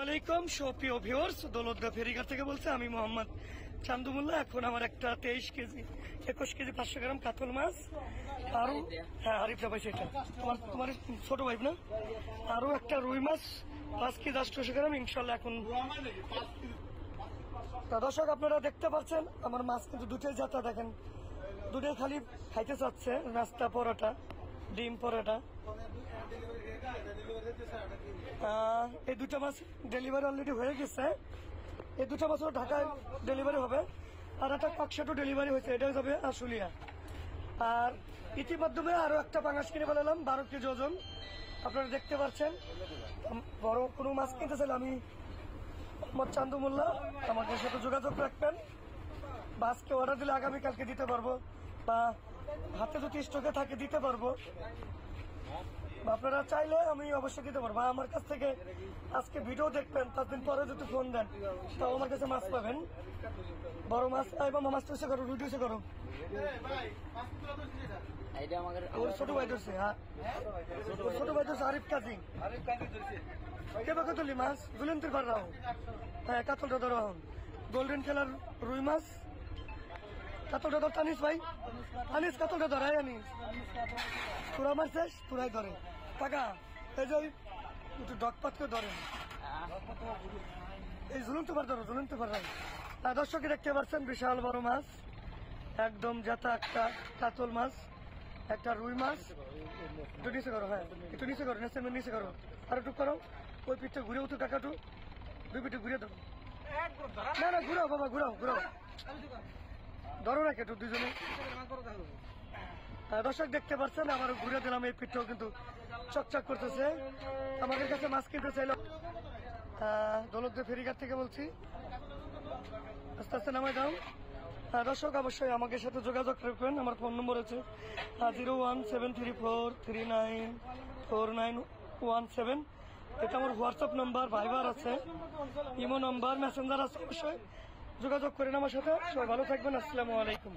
ওয়ালাইকুম সুপ্রিয় ভিউয়ার্স, দৌলতগা ফেরিঘাট থেকে বলছে আমি মোহাম্মদ চান্দুমুল্লাহ। এখন আমার একটা 23 কেজি 21 কেজি 500 গ্রাম কাতল মাছ, আরো হ্যাঁ আরিফা ভাই, সেটা তোমার ছোট ভাই না, আরো একটা রুই মাছ 5 কেজি 800 গ্রাম ইনশাল্লাহ। এখন দর্শক আপনারা দেখতে পাচ্ছেন আমার মাছ কিন্তু দুটোই যাত্রা, দেখেন দুটোই খালি খাইতে চাচ্ছে, নাস্তা পরোটা, ডিম পরোটা। এই দুটো মাছ ডেলিভারি অলরেডি হয়ে গেছে, এই দুটো মাছ ঢাকায় ডেলিভারি হবে, আর একটা কক্সেটও ডেলিভারি হয়েছে, এটা যাবে আশুলিয়া। আর ইতিমধ্যে আরো একটা পাঙাশ কিনে ফেলাম 12 কেজি ওজন। আপনারা দেখতে পাচ্ছেন, বড় কোনো মাছ কিনতে চাইলে আমি মোহাম্মদ চান্দুমুল্লাহ আমাদের সাথে যোগাযোগ রাখবেন, বা আজকে অর্ডার দিলে আগামীকালকে দিতে পারবো, বা হাতে যদি স্টকে থাকে দিতে পারবো, বা আপনারা চাইলে আমি অবশ্যই দিতে পারবো। আমার কাছ থেকে আজকে ভিডিও দেখবেন, 5 দিন পরে যদি ফোন দেন তাও আমার কাছে মাছ পাবেন, বড় মাছ। এবং মাছ তো করো, রুটি করো, ছোট ভাই ধরছে, হ্যাঁ ছোট ভাই ধরছে আরিফ কাজী। কেবা কতলি মাছ জুলেন্তির পার রাও, হ্যাঁ কাতলটা ধরো এখন গোল্ডেন কালার রুই মাছ, কাতলটা ধর আনিস ভাই, আনিস কাতলটা ধরাই, আনিস তোরা মাছ শেষ তোরাই ধরে টাকা, এই যে একটু ডকপাত করে ধরেন, এই ঝুলন্ত পার ধরো, ঝুলন্ত পার রাই। দর্শকে দেখতে পাচ্ছেন বিশাল বড় মাছ, একদম জাতা একটা কাতল মাছ, একটা রুই মাছ। একটু নিচে করো, হ্যাঁ একটু নিচে করো, নিচে করো, আর একটু করো, ওই পিঠটা ঘুরে উঠো টাকাটু, দুই পিঠে ঘুরে দাও, না না ঘুরাও বাবা, ঘুরাও ঘুরাও, ধরো না কেটু দুজনে। দর্শক দেখতে পাচ্ছেন আমার ঘুরে দিলাম, এই পিঠটাও কিন্তু চকচক করতেছে। আমাদের কাছে মাছ কিনতে চাইল দৌলতগা ফেরিঘাট থেকে বলছি, আস্তে আস্তে নামাই দাও। দর্শক অবশ্যই আমাকে সাথে যোগাযোগ রাখবেন, আমার ফোন নম্বর আছে 01734394917। এটা আমার হোয়াটসঅ্যাপ নাম্বার, ভাইবার আছে, ইমো নাম্বার, মেসেঞ্জার আছে, অবশ্যই যোগাযোগ করেন আমার সাথে। সবাই ভালো থাকবেন, আসসালামু আলাইকুম।